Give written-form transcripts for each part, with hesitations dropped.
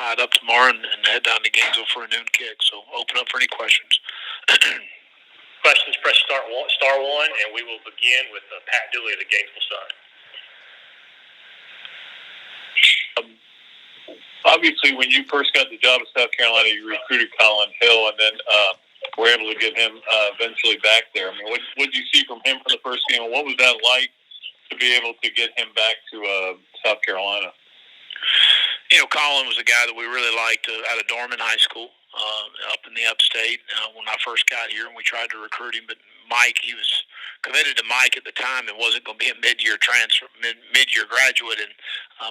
tied up tomorrow and head down to Gainesville for a noon kick. So open up for any questions. Questions, press star one, and we will begin with Pat Dooley of the Gainesville Sun. Obviously, when you first got the job at South Carolina, you recruited Colin Hill, and then were able to get him eventually back there. I mean, what did you see from him for the first game, and what was that like to be able to get him back to South Carolina? Colin was a guy that we really liked out of Dorman High School up in the upstate when I first got here, and we tried to recruit him. But Mike, he was committed to Mike at the time and wasn't going to be a mid-year transfer, mid-year graduate, and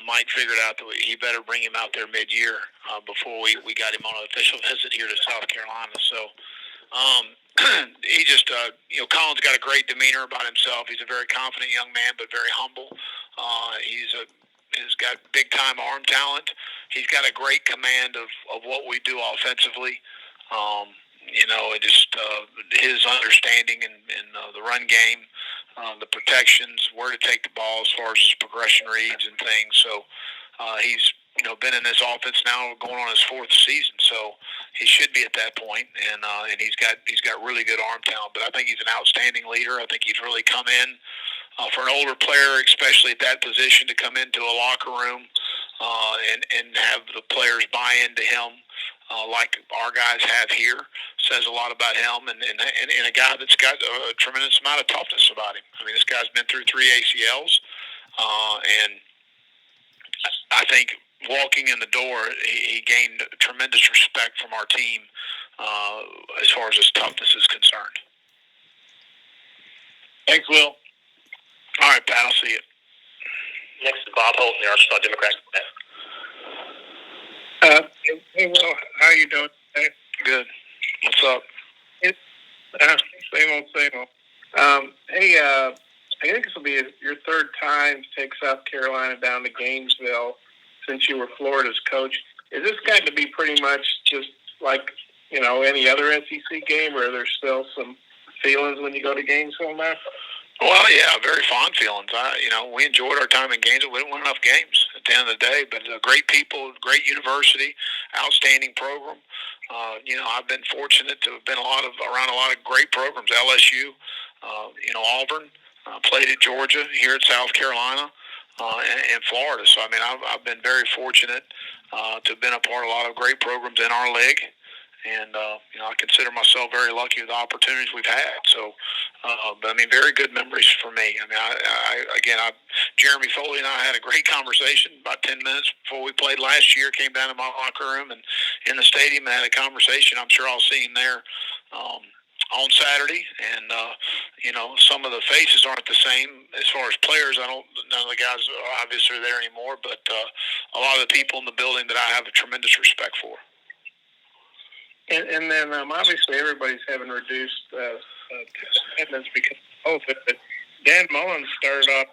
Mike figured out that he better bring him out there mid-year before we got him on an official visit here to South Carolina. So he just, Colin's got a great demeanor about himself. He's a very confident young man, but very humble. He's got big-time arm talent. He's got a great command of what we do offensively. His understanding in the run game, the protections, where to take the ball as far as his progression reads and things. So he's been in this offense now going on his fourth season. So he should be at that point, and he's got really good arm talent. But I think he's an outstanding leader. I think he's really come in. For an older player, especially at that position, to come into a locker room and have the players buy into him like our guys have here, says a lot about him and a guy that's got a tremendous amount of toughness about him. I mean, this guy's been through 3 ACLs, and I think walking in the door, he gained tremendous respect from our team as far as his toughness is concerned. Thanks, Will. All right, Pat, I'll see you. Next is Bob Holt, the Arkansas Democrat. Hey, Will, how you doing today? Good. What's up? Same old. Hey, I think this will be your third time to take South Carolina down to Gainesville since you were Florida's coach. Is this going to be pretty much just like, any other SEC game, or are there still some feelings when you go to Gainesville now? Well, yeah, very fond feelings. We enjoyed our time in Gainesville. We didn't win enough games at the end of the day, but great people, great university, outstanding program. I've been fortunate to have been around a lot of great programs. LSU, Auburn, played at Georgia, here at South Carolina, and Florida. So, I've been very fortunate to have been a part of a lot of great programs in our league. And, I consider myself very lucky with the opportunities we've had. So, very good memories for me. Jeremy Foley and I had a great conversation about 10 minutes before we played last year, came down to my locker room and in the stadium and had a conversation. I'm sure I'll see him there on Saturday. And, some of the faces aren't the same as far as players. None of the guys obviously are there anymore, but a lot of the people in the building that I have a tremendous respect for. And then obviously everybody's having reduced attendance because of it. But Dan Mullen started off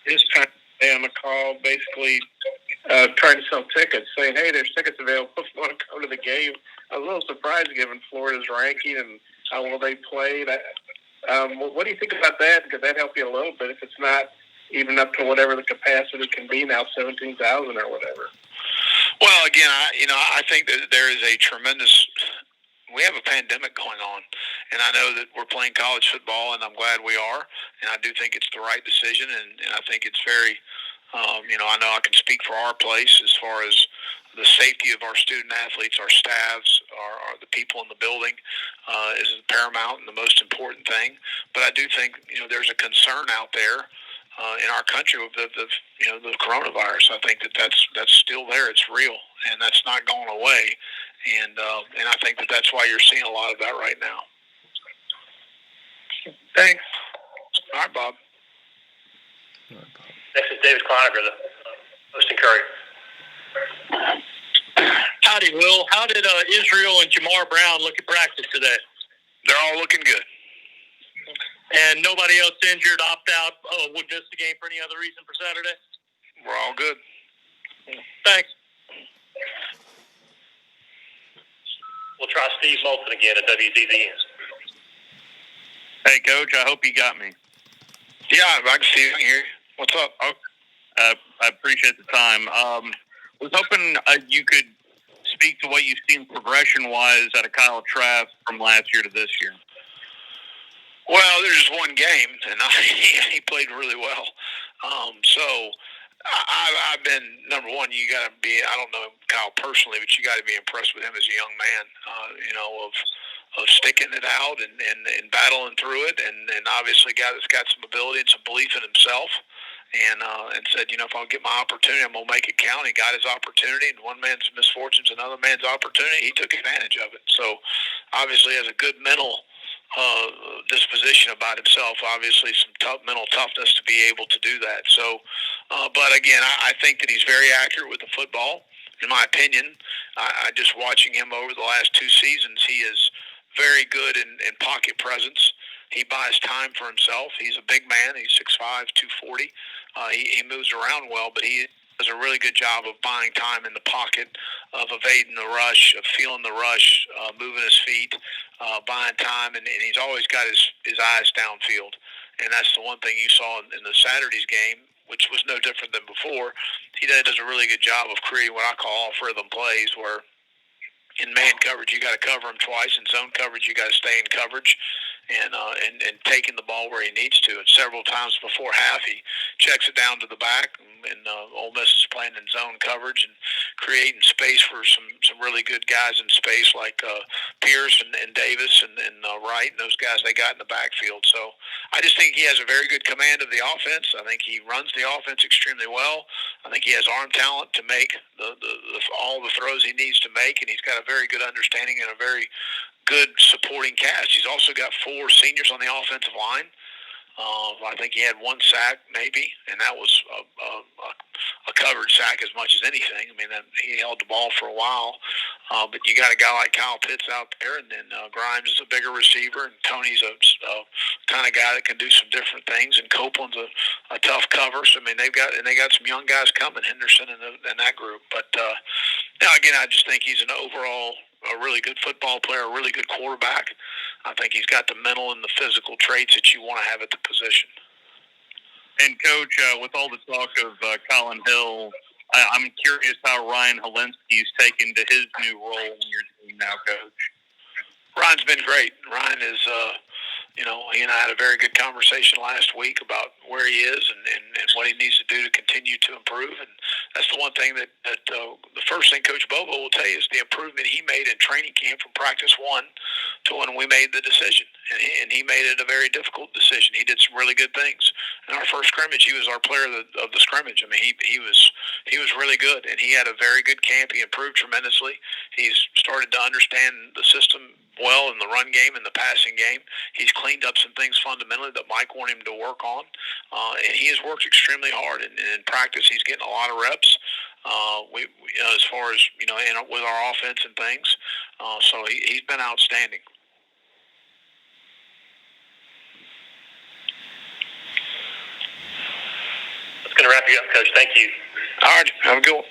his time on the call, basically trying to sell tickets, saying, "Hey, there's tickets available if you want to come to the game." I was a little surprised given Florida's ranking and how well they played. What do you think about that? Could that help you a little bit if it's not even up to whatever the capacity can be now, 17,000 or whatever? Well, again, I think that there is we have a pandemic going on, and I know that we're playing college football, and I'm glad we are, and I do think it's the right decision, and I think it's very, I know I can speak for our place as far as the safety of our student athletes, our staffs, our the people in the building is paramount and the most important thing. But I do think, there's a concern out there in our country with the coronavirus. I think that's still there. It's real, and that's not going away. And I think that's why you're seeing a lot of that right now. Thanks. All right, Bob. Next is David Cloninger, the Posting Courier. Howdy, Will. How did Israel and Jamar Brown look at practice today? They're all looking good. And nobody else injured, opt out, would miss the game for any other reason for Saturday? We're all good. Thanks. We'll try Steve Moulton again at WZZN. Hey, Coach, I hope you got me. Yeah, I can see you here. What's up? I appreciate the time. was hoping you could speak to what you've seen progression-wise out of Kyle Trask from last year to this year. Well, there's just one game, and he played really well. I've been, number one, you got to be, I don't know Kyle personally, but you got to be impressed with him as a young man, of sticking it out and battling through it, and obviously a guy that's got some ability and some belief in himself, and said, if I'll get my opportunity, I'm going to make it count. He got his opportunity, and one man's misfortune's another man's opportunity. He took advantage of it. So obviously has a good mental disposition about himself, obviously some tough mental toughness to be able to do that. So, but again, I think that he's very accurate with the football. In my opinion, I just watching him over the last 2 seasons, he is very good in pocket presence. He buys time for himself. He's a big man. He's 6'5", 240. He moves around well, but he does a really good job of buying time in the pocket, of evading the rush, of feeling the rush, moving his feet, buying time, and he's always got his eyes downfield. And that's the one thing you saw in the Saturday's game, which was no different than before. He does a really good job of creating what I call off-rhythm plays, where in man coverage you got to cover him twice, in zone coverage you got to stay in coverage, and taking the ball where he needs to. And several times before half, he checks it down to the back, and Ole Miss is playing in zone coverage and creating space for some really good guys in space like Pierce and Davis and Wright, and those guys they got in the backfield. So I just think he has a very good command of the offense. I think he runs the offense extremely well. I think he has arm talent to make all the throws he needs to make, and he's got a very good understanding and a very good supporting cast. He's also got 4 seniors on the offensive line. I think he had 1 sack maybe, and that was a covered sack as much as anything. I mean, he held the ball for a while, but you got a guy like Kyle Pitts out there, and then Grimes is a bigger receiver, and Tony's a kind of guy that can do some different things, and Copeland's a tough cover. So I mean, they got some young guys coming, Henderson in that group. But now again, I just think he's an overall a really good football player, a really good quarterback. I think he's got the mental and the physical traits that you want to have at the position. And, Coach, with all the talk of Colin Hill, I'm curious how Ryan Helinski's taken to his new role in your team now, Coach. Ryan's been great. Ryan is, he and I had a very good conversation last week about where he is and what he needs to do to continue to improve. And that's the one thing that the first thing Coach Bobo will tell you is the improvement he made in training camp from practice 1 to when we made the decision. And he made it a very difficult decision. He did some really good things. In our first scrimmage, he was our player of the scrimmage. I mean, he was really good, and he had a very good camp. He improved tremendously. He's started to understand the system well in the run game and the passing game. He's cleaned up some things fundamentally that Mike wanted him to work on, and he has worked extremely hard. And in practice, he's getting a lot of reps. As far as with our offense and things, so he's been outstanding. That's going to wrap you up, Coach. Thank you. All right, have a good one.